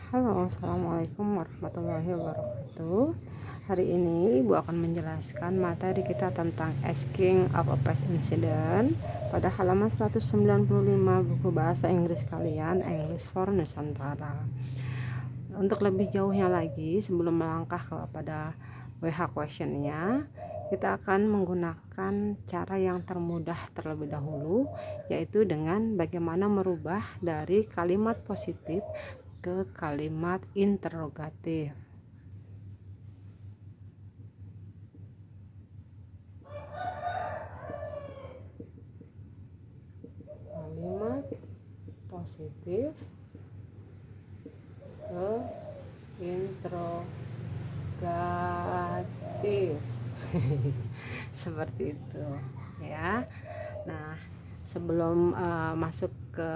Halo, assalamualaikum warahmatullahi wabarakatuh. Hari ini Ibu akan menjelaskan materi kita tentang asking of a past incident pada halaman 195 buku bahasa Inggris kalian, English for Nusantara. Untuk lebih jauhnya lagi, sebelum melangkah kepada WH questionnya, kita akan menggunakan cara yang termudah terlebih dahulu, yaitu dengan bagaimana merubah dari kalimat positif ke kalimat interrogatif. Kalimat positif ke interrogatif. Seperti itu ya. Nah, sebelum masuk ke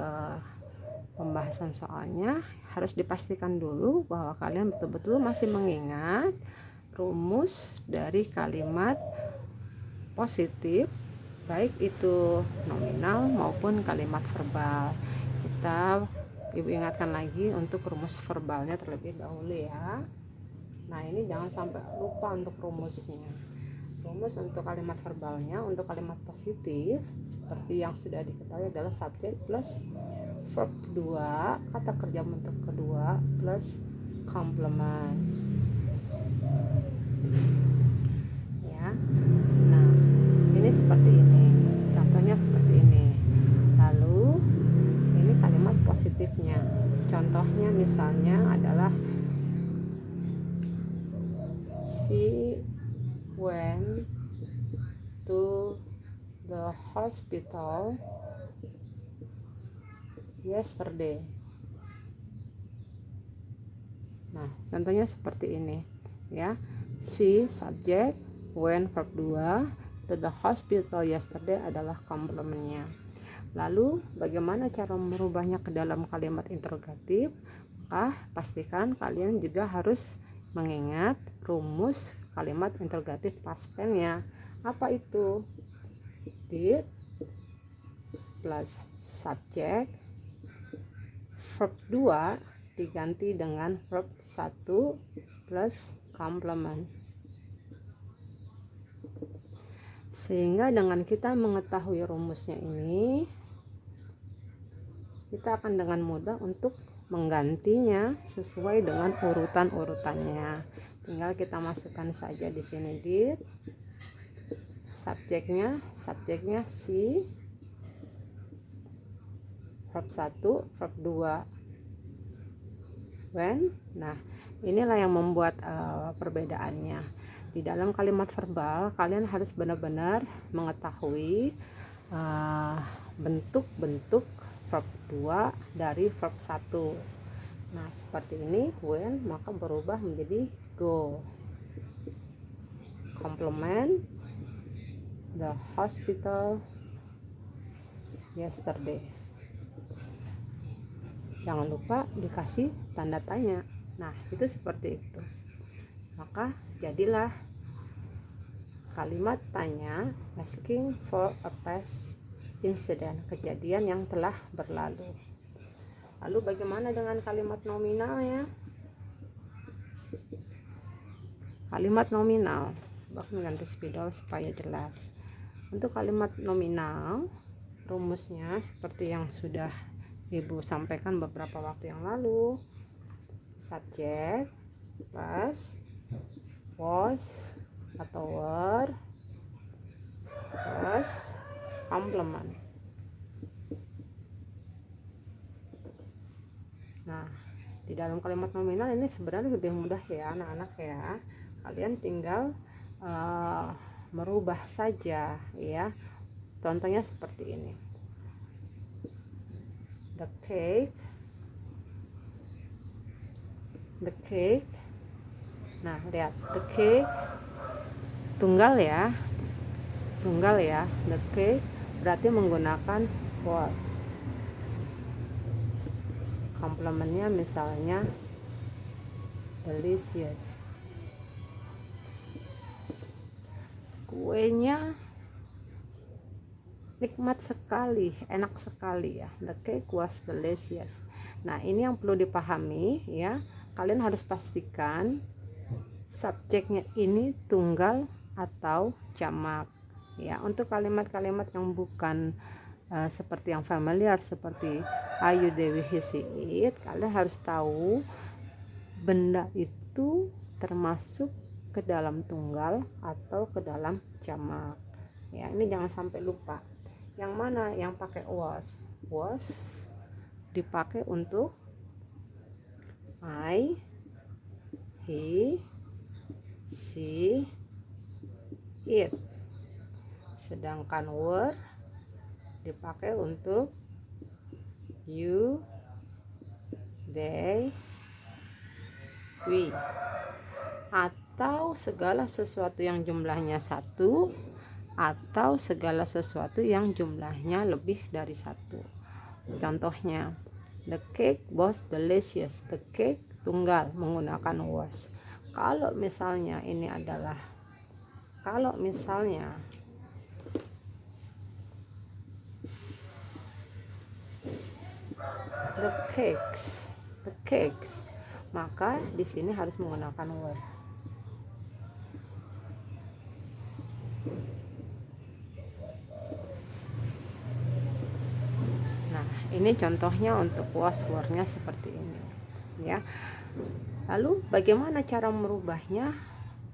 pembahasan soalnya, harus dipastikan dulu bahwa kalian betul-betul masih mengingat rumus dari kalimat positif, baik itu nominal maupun kalimat verbal. Ibu ingatkan lagi untuk rumus verbalnya terlebih dahulu ya. Nah, ini jangan sampai lupa untuk rumusnya. Rumus untuk kalimat verbalnya, untuk kalimat positif seperti yang sudah diketahui adalah subjek plus verb 2, kata kerja bentuk kedua plus complement ya. Nah, ini seperti ini, contohnya seperti ini. Lalu ini kalimat positifnya, contohnya misalnya adalah she went to the hospital yesterday. Nah, contohnya seperti ini ya. She subject, went verb 2, to the hospital yesterday adalah komplementnya. Lalu bagaimana cara merubahnya ke dalam kalimat interrogatif? Maka pastikan kalian juga harus mengingat rumus kalimat interrogatif past tense-nya. Apa itu? Did plus subject, verb 2 diganti dengan verb 1 plus complement. Sehingga dengan kita mengetahui rumusnya ini, kita akan dengan mudah untuk menggantinya sesuai dengan urutan-urutannya. Tinggal kita masukkan saja di sini did, subjeknya si, verb 1, verb 2 when. Nah, inilah yang membuat perbedaannya. Di dalam kalimat verbal, kalian harus benar-benar mengetahui bentuk-bentuk verb 2 dari verb 1. Nah, seperti ini, when maka berubah menjadi go. Complement, the hospital yesterday. Jangan lupa dikasih tanda tanya. Nah, itu seperti itu. Maka jadilah kalimat tanya asking for a past incident, kejadian yang telah berlalu. Lalu bagaimana dengan kalimat nominalnya? Kalimat nominal, bahkan ganti spidol supaya jelas. Untuk kalimat nominal, rumusnya seperti yang sudah Ibu sampaikan beberapa waktu yang lalu. Subject plus was atau were plus complement. Nah, di dalam kalimat nominal ini sebenarnya lebih mudah ya anak-anak ya. Kalian tinggal merubah saja ya. Contohnya seperti ini. The cake. Nah, lihat, the cake tunggal ya. The cake berarti menggunakan was. Komplementnya misalnya delicious. Kuenya nikmat sekali, enak sekali ya. The cake was delicious. Nah, ini yang perlu dipahami ya. Kalian harus pastikan subjeknya ini tunggal atau jamak. Ya, untuk kalimat-kalimat yang bukan seperti yang familiar seperti ayu, dewi, he, she, it, kalian harus tahu benda itu termasuk ke dalam tunggal atau ke dalam jamak. Ya, ini jangan sampai lupa. Yang mana yang pakai was? Was dipakai untuk I, he, she, it. Sedangkan were dipakai untuk you, they, we. Atau segala sesuatu yang jumlahnya satu, atau segala sesuatu yang jumlahnya lebih dari satu. Contohnya, the cake was delicious. The cake tunggal menggunakan was. Kalau misalnya the cakes, maka di sini harus menggunakan were. Nah, ini contohnya untuk was were-nya seperti ini ya. Lalu bagaimana cara merubahnya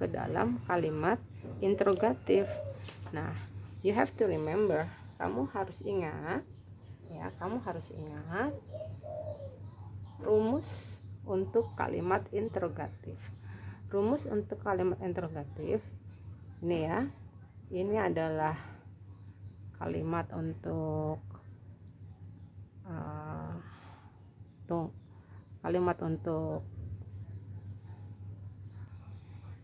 ke dalam kalimat interrogatif? Nah, you have to remember, kamu harus ingat rumus untuk kalimat interrogatif. Rumus untuk kalimat interrogatif ini ya. Ini adalah kalimat untuk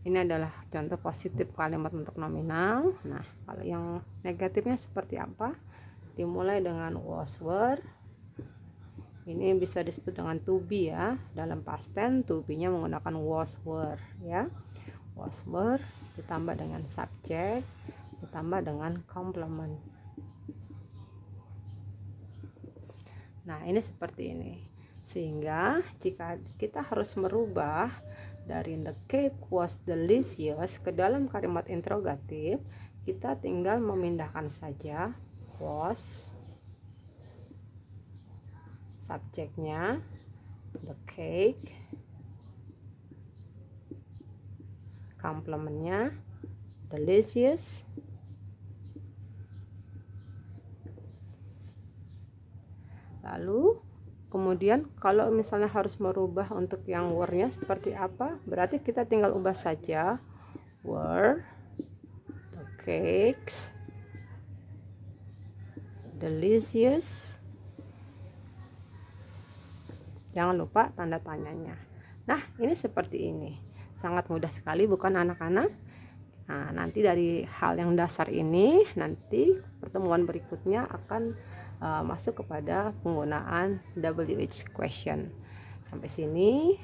ini adalah contoh positif kalimat untuk nominal. Nah, kalau yang negatifnya seperti apa? Dimulai dengan was, were. Ini bisa disebut dengan to be ya. Dalam past tense to be-nya menggunakan was, were ya. Was, were ditambah dengan subject, ditambah dengan complement. Nah, ini seperti ini. Sehingga jika kita harus merubah dari the cake was delicious ke dalam kalimat interrogatif, kita tinggal memindahkan saja was, subjeknya the cake, complementnya delicious, lalu kemudian kalau misalnya harus merubah untuk yang were-nya seperti apa, berarti kita tinggal ubah saja were the cakes delicious. Jangan lupa tanda tanyanya. Nah, ini seperti ini. Sangat mudah sekali, bukan anak-anak? Nah, nanti dari hal yang dasar ini, nanti pertemuan berikutnya akan masuk kepada penggunaan WH question. Sampai sini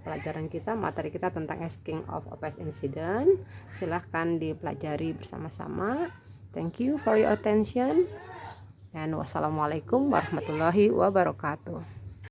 pelajaran kita, materi kita tentang asking of a past incident. Silahkan dipelajari bersama-sama. Thank you for your attention. And wassalamualaikum warahmatullahi wabarakatuh.